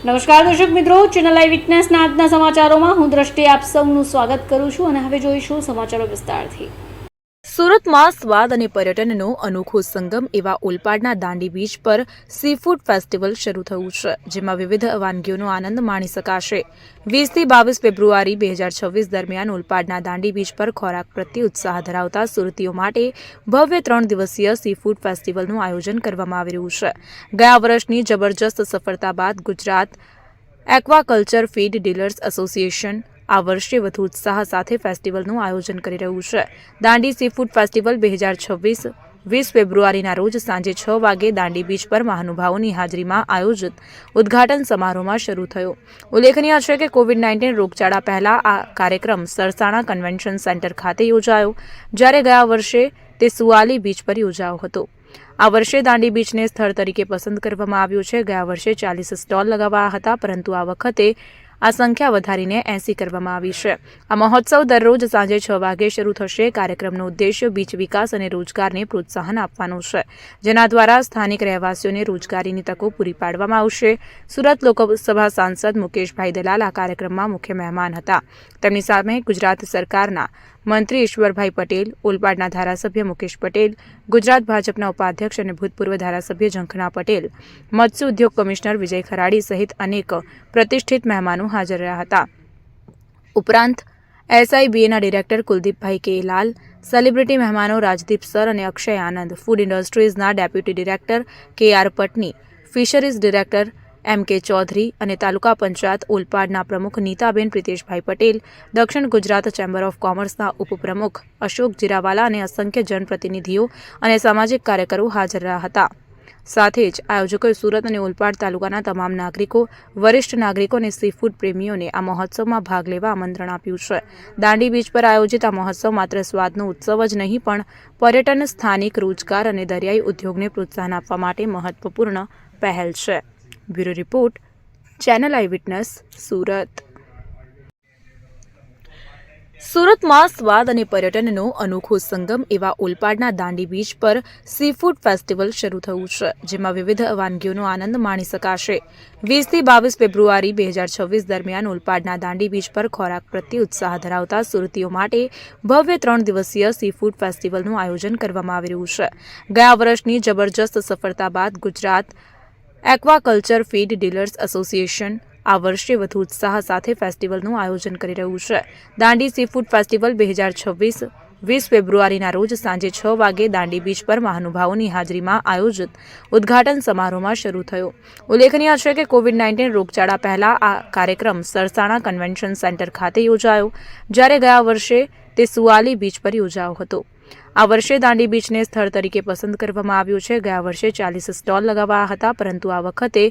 નમસ્કાર દર્શક મિત્રો, ચેનલ આઈ વિટનેસના આજના સમાચારોમાં હું દ્રષ્ટિ આપ સૌનું સ્વાગત કરું છું અને હવે જોઈશું સમાચારો વિસ્તારથી। સુરતમાં સ્વાદ અને પર્યટનનો અનોખો સંગમ એવા ઓલપાડના દાંડી બીચ પર સી ફૂડ ફેસ્ટિવલ શરૂ થયું છે, જેમાં વિવિધ વાનગીઓનો આનંદ માણી શકાશે। 20 થી 22 ફેબ્રુઆરી 2026 દરમિયાન ઓલપાડના દાંડી બીચ પર ખોરાક પ્રત્યે ઉત્સાહ ધરાવતા સુરતીઓ માટે ભવ્ય 3 દિવસીય સી ફૂડ ફેસ્ટિવલનું આયોજન કરવામાં આવી રહ્યું છે। ગયા વર્ષની જબરજસ્ત સફળતા બાદ Gujarat aquaculture feed dealers association આ વર્ષે વધુ ઉત્સાહ સાથે ફેસ્ટિવલનું આયોજન કરી રહ્યું છે। દાંડી સી ફૂડ ફેસ્ટિવલ 2026 20 ફેબ્રુઆરીના રોજ સાંજે 6 વાગે દાંડી બીચ પર મહાનુભાવોની હાજરીમાં આયોજિત ઉદ્ઘાટન સમારોહમાં શરૂ થયો। ઉલ્લેખનીય છે કે કોવિડ-19 રોગચાળા પહેલા આ કાર્યક્રમ સરસાણા કન્વેન્શન સેન્ટર ખાતે યોજાયો, જ્યારે ગયા વર્ષે તે સુવાલી બીચ પર યોજાયો હતો। આ વર્ષે દાંડી બીચને સ્થળ તરીકે પસંદ કરવામાં આવ્યું છે। ગયા વર્ષે 40 સ્ટોલ લગાવાયા હતા, પરંતુ આ વખતે આ સંખ્યા વધારીને 80 કરવામાં આવી છે। આ મહોત્સવ દરરોજ સાંજે 6 વાગે શરૂ થશે। કાર્યક્રમનો ઉદ્દેશ્ય બીચ વિકાસ અને રોજગારને પ્રોત્સાહન આપવાનો છે, જેના દ્વારા સ્થાનિક રહેવાસીઓને રોજગારીની તકો પૂરી પાડવામાં આવશે। સુરત લોકસભા સાંસદ મુકેશભાઈ દલાલ આ કાર્યક્રમમાં મુખ્ય મહેમાન હતા। તેમની સામે ગુજરાત સરકારના મંત્રી ઈશ્વરભાઈ પટેલ, ઓલપાડના ધારાસભ્ય મુકેશ પટેલ, ગુજરાત ભાજપના ઉપાધ્યક્ષ અને ભૂતપૂર્વ ધારાસભ્ય ઝંખના પટેલ, મત્સ્ય ઉદ્યોગ કમિશનર વિજય ખરાડી સહિત અનેક પ્રતિષ્ઠિત મહેમાનો હાજર રહ્યા હતા। ઉપરાંત એસઆઈબીએના ડિરેક્ટર કુલદીપભાઈ કે લાલ, સેલિબ્રિટી મહેમાનો રાજદીપ સર અને અક્ષય આનંદ, ફૂડ ઇન્ડસ્ટ્રીઝના ડેપ્યુટી ડિરેક્ટર કે આર પટની, ફિશરીઝ ડિરેક્ટર એમ કે ચૌધરી અને તાલુકા પંચાયત ઓલપાડના પ્રમુખ નીતાબેન પ્રિતેશભાઈ પટેલ, દક્ષિણ ગુજરાત ચેમ્બર ઓફ કોમર્સના ઉપપ્રમુખ અશોક જીરાવાલા અને અસંખ્ય જનપ્રતિનિધિઓ અને સામાજિક કાર્યકરો હાજર રહ્યા હતા। સાથે જ આયોજકોએ સુરત અને ઓલપાડ તાલુકાના તમામ નાગરિકો, વરિષ્ઠ નાગરિકો અને સી ફૂડ પ્રેમીઓને આ મહોત્સવમાં ભાગ લેવા આમંત્રણ આપ્યું છે। દાંડી બીચ પર આયોજિત આ મહોત્સવ માત્ર સ્વાદનો ઉત્સવ જ નહીં, પણ પર્યટન, સ્થાનિક રોજગાર અને દરિયાઈ ઉદ્યોગને પ્રોત્સાહન આપવા માટે મહત્વપૂર્ણ પહેલ છે। બ્યુરો રિપોર્ટ, ચેનલ આઈ વિટનેસ, સુરત। સુરતમાં સ્વાદ અને પર્યટનનો અનોખો સંગમ એવા ઓલપાડના દાંડી બીચ પર સી ફૂડ ફેસ્ટિવલ શરૂ થયું છે, જેમાં વિવિધ વાનગીઓનો આનંદ માણી શકાશે। 20 થી 22 ફેબ્રુઆરી 2026 દરમિયાન ઓલપાડના દાંડી બીચ પર ખોરાક પ્રત્યે ઉત્સાહ ધરાવતા સુરતીઓ માટે ભવ્ય 3 દિવસીય સી ફૂડ ફેસ્ટિવલનું આયોજન કરવામાં આવી રહ્યું છે। ગયા વર્ષની જબરજસ્ત સફળતા બાદ Gujarat aquaculture feed dealers association આ વર્ષે વધુ ઉત્સાહ સાથે ફેસ્ટિવલનું આયોજન કરી રહ્યું છે। દાંડી સી ફૂડ ફેસ્ટિવલ 2026 20 ફેબ્રુઆરીના રોજ સાંજે 6 વાગે દાંડી બીચ પર મહાનુભાવોની હાજરીમાં આયોજિત ઉદ્ઘાટન સમારોહમાં શરૂ થયો। ઉલ્લેખનીય છે કે કોવિડ-19 રોગચાળા પહેલા આ કાર્યક્રમ સરસાણા કન્વેન્શન સેન્ટર ખાતે યોજાયો, જ્યારે ગયા વર્ષે તે સુવાલી બીચ પર યોજાયો હતો। આ વર્ષે દાંડી બીચને સ્થળ તરીકે પસંદ કરવામાં આવ્યું છે। ગયા વર્ષે 40 સ્ટોલ લગાવાયા હતા, પરંતુ આ વખતે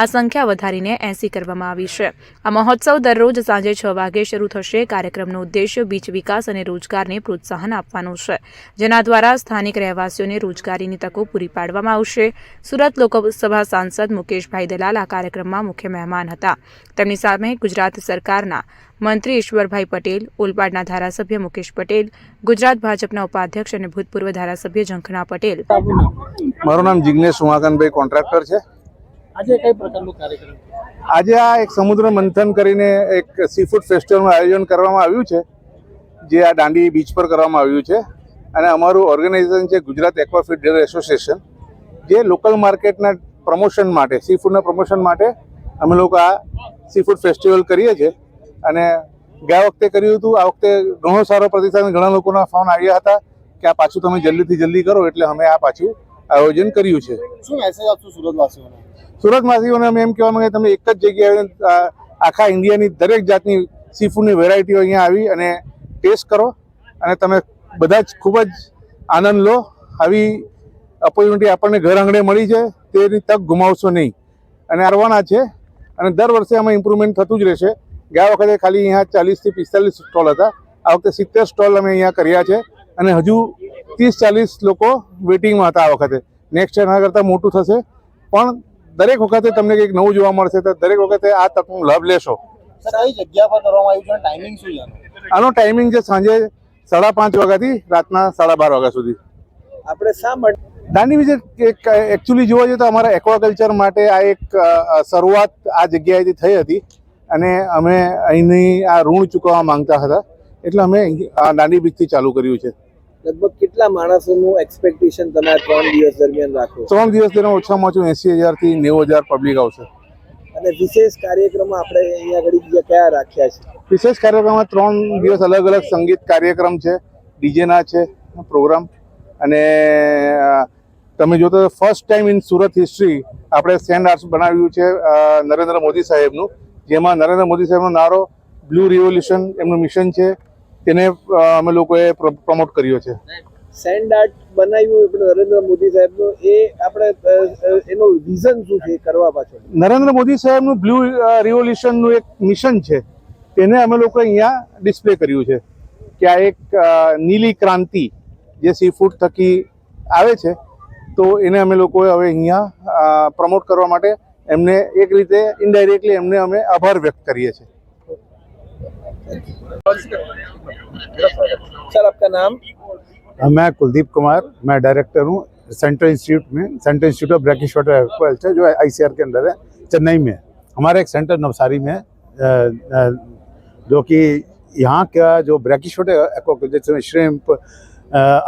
આ સંખ્યા વધારીને 80 કરવામાં આવી છે। આ મહોત્સવ દરરોજ સાંજે 6 વાગે શરૂ થશે। કાર્યક્રમનો ઉદ્દેશ્ય બીચ વિકાસ અને રોજગારને પ્રોત્સાહન આપવાનો છે, જેના દ્વારા સ્થાનિક રહેવાસીઓને રોજગારીની તકો પૂરી પાડવામાં આવશે। સુરત લોકસભા સાંસદ મુકેશભાઈ દલાલ આ કાર્યક્રમમાં મુખ્ય મહેમાન હતા। તેમની સામે ગુજરાત સરકારના મંત્રી ઈશ્વરભાઈ પટેલ, ઓલપાડના ધારાસભ્ય મુકેશ પટેલ, ગુજરાત ભાજપના ઉપાધ્યક્ષ અને ભૂતપૂર્વ ધારાસભ્ય ઝંખના પટેલ। મારું નામ જિગ્નેશ ઉમાકાંતભાઈ કોન્ટ્રાક્ટર છે। આજે કઈ પ્રકારનો કાર્યક્રમ? આજે આ એક સમુદ્ર મંથન કરીને એક સી ફૂડ ફેસ્ટિવલનું આયોજન કરવામાં આવ્યું છે, જે આ દાંડી બીચ પર કરવામાં આવ્યું છે। અને અમારું ઓર્ગેનાઇઝેશન છે ગુજરાત એક્વાફીડ ડીલર એસોસિએશન, જે લોકલ માર્કેટના પ્રમોશન માટે, સી ફૂડના પ્રમોશન માટે અમે લોકો આ સી ફૂડ ફેસ્ટિવલ કરીએ છીએ। અને ગયા વખતે કર્યું હતું, આ વખતે ઘણો સારો પ્રતિસાદ, ઘણા લોકોના ફોન આવ્યા હતા કે આ પાછું તમે જલ્દીથી જલ્દી કરો, એટલે અમે આ પાછું આયોજન કર્યું છે। શું મેસેજ આપશો સુરતવાસીઓને? સુરતવાસીઓને અમે એમ કહેવા માંગે, તમે એક જ જગ્યાએ આખા ઇન્ડિયાની દરેક જાતની સી ફૂડની વેરાયટીઓ અહીંયા આવી અને ટેસ્ટ કરો, અને તમે બધા જ ખૂબ જ આનંદ લો। આવી ઓપોર્ચ્યુનિટી આપણને ઘર આંગણે મળી છે, તેની તક ગુમાવશો નહીં અને આવવાના છે। અને દર વર્ષે આમાં ઇમ્પ્રુવમેન્ટ થતું જ રહેશે। ગયા વખતે ખાલી અહીંયા 40 થી 45 સ્ટોલ હતા, આ વખતે 70 સ્ટોલ અમે અહીંયા કર્યા છે, અને હજુ 30-40 લોકો વેટિંગમાં હતા આ વખતે। નેક્સ્ટ એના કરતાં મોટું થશે, પણ દરેક વખતે તમને કંઈક નવું જોવા મળશે, તો દરેક વખતે આ તકનો લાભ લેશો। કઈ જગ્યા પર કરવામાં આવ્યું છે? ટાઈમિંગ શું છે આનો? ટાઈમિંગ છે સાંજે 5:30 વાગ્યાથી રાતના 12:30 વાગ્યા સુધી। આપણે શા માટે દાંડી બીચ એક એકચ્યુઅલી જોવા જઈએ તો અમારા એક્વાકલ્ચર માટે આ એક શરૂઆત આ જગ્યાએથી થઈ હતી અને અમે અહીંની આ ઋણ ચૂકવવા માંગતા હતા એટલે અમે આ દાંડી બીચથી ચાલુ કર્યું છે. લગભગ કેટલા માણસોનું એક્સપેક્ટેશન તમે 3 દિવસ દરમિયાન રાખો? 3 દિવસ દરમિયાન ઓછામાં ઓછું 80,000 થી 90,000 પબ્લિક આવશે. અને વિશેષ કાર્યક્રમો આપણે અહીંયા આગળ બીજા કયા રાખ્યા છે? વિશેષ કાર્યક્રમમાં 3 દિવસ અલગ અલગ સંગીત કાર્યક્રમ છે, ડીજેના છે પ્રોગ્રામ અને તમે જો તો first time in Surat history આપણે સેન્ડ આર્ટ્સ બનાવ્યું છે નરેન્દ્ર મોદી સાહેબનું, જેમાં નરેન્દ્ર મોદી સાહેબનો નારો બ્લુ રિવોલ્યુશન એમનું મિશન છે તેને અમે લોકોએ પ્રમોટ કર્યો છે. સેન્ડ આર્ટ બનાવ્યું આપણે નરેન્દ્ર મોદી સાહેબનું, એ આપણે એનો વિઝન શું છે કરવા પાછળ? નરેન્દ્ર મોદી સાહેબનું બ્લુ રિવોલ્યુશનનું એક મિશન છે તેને અમે લોકો અહીંયા ડિસ્પ્લે કર્યું છે કે આ એક નીલી ક્રાંતિ જે સી ફૂડ થકી આવે છે તો એને અમે લોકોએ હવે અહીંયા પ્રમોટ કરવા માટે એમને એક રીતે ઇનડાયરેક્ટલી એમને અમે આભાર વ્યક્ત કરીએ છીએ. सर आपका नाम? मैं कुलदीप कुमार, मैं डायरेक्टर हूँ central institute of brackish water aquaculture जो ICAR के अंदर है, चेन्नई में. हमारा एक सेंटर नवसारी में है जो कि यहाँ का जो ब्रैकिश वाटर एक्वाकल्चर जैसे श्रिम्प,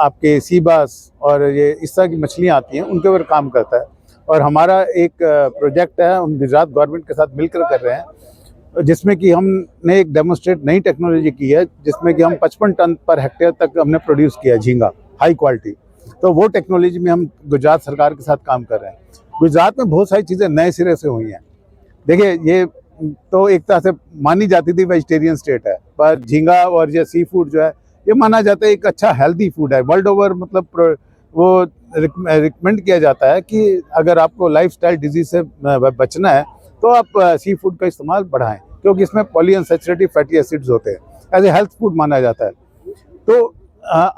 आपके सी बास और ये इस तरह की मछलियाँ आती हैं उनके ऊपर काम करता है. और हमारा एक प्रोजेक्ट है हम गुजरात गवर्नमेंट के साथ मिलकर कर रहे हैं जिसमें कि हमने एक डेमोन्स्ट्रेट नई टेक्नोलॉजी की है जिसमें कि हम 55 टन पर हेक्टेयर तक हमने प्रोड्यूस किया झींगा हाई क्वालिटी. तो वो टेक्नोलॉजी में हम गुजरात सरकार के साथ काम कर रहे हैं. गुजरात में बहुत सारी चीज़ें नए सिरे से हुई हैं. देखिए ये तो एक तरह से मानी जाती थी वेजिटेरियन स्टेट है, पर झींगा और ये सी फूड जो है ये माना जाता है एक अच्छा हेल्दी फूड है. वर्ल्ड ओवर मतलब वो रिकमेंड किया जाता है कि अगर आपको लाइफस्टाइल डिजीज से बचना है तो आप सी फूड का इस्तेमाल बढ़ाएं क्योंकि इसमें पॉलीअनसैचुरेटेड फैटी एसिड्स होते हैं. एज ए हेल्थ फूड माना जाता है. तो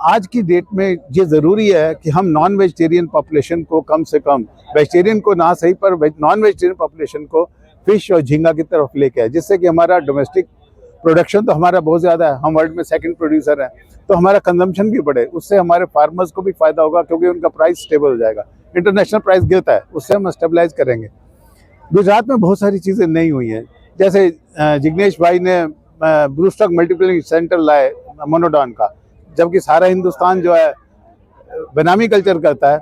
आज की डेट में ये ज़रूरी है कि हम नॉन वेजिटेरियन पॉपुलेशन को कम से कम, वेजिटेरियन को ना सही पर नॉन वेजिटेरियन पॉपुलेशन को फिश और झींगा की तरफ लेके आए जिससे कि हमारा डोमेस्टिक प्रोडक्शन तो हमारा बहुत ज़्यादा है, हम वर्ल्ड में सेकंड प्रोड्यूसर हैं, तो हमारा कंजम्पशन भी बढ़े. उससे हमारे फार्मर्स को भी फ़ायदा होगा क्योंकि उनका प्राइस स्टेबल हो जाएगा. इंटरनेशनल प्राइस गिरता है उससे हम स्टेबलाइज करेंगे. गुजरात में बहुत सारी चीज़ें नई हुई हैं जैसे जिग्नेश भाई ने ब्रूस्टॉक मल्टीप्लिंग सेंटर लाए मोनोडॉन का, जबकि सारा हिंदुस्तान जो है बेनामी कल्चर करता है.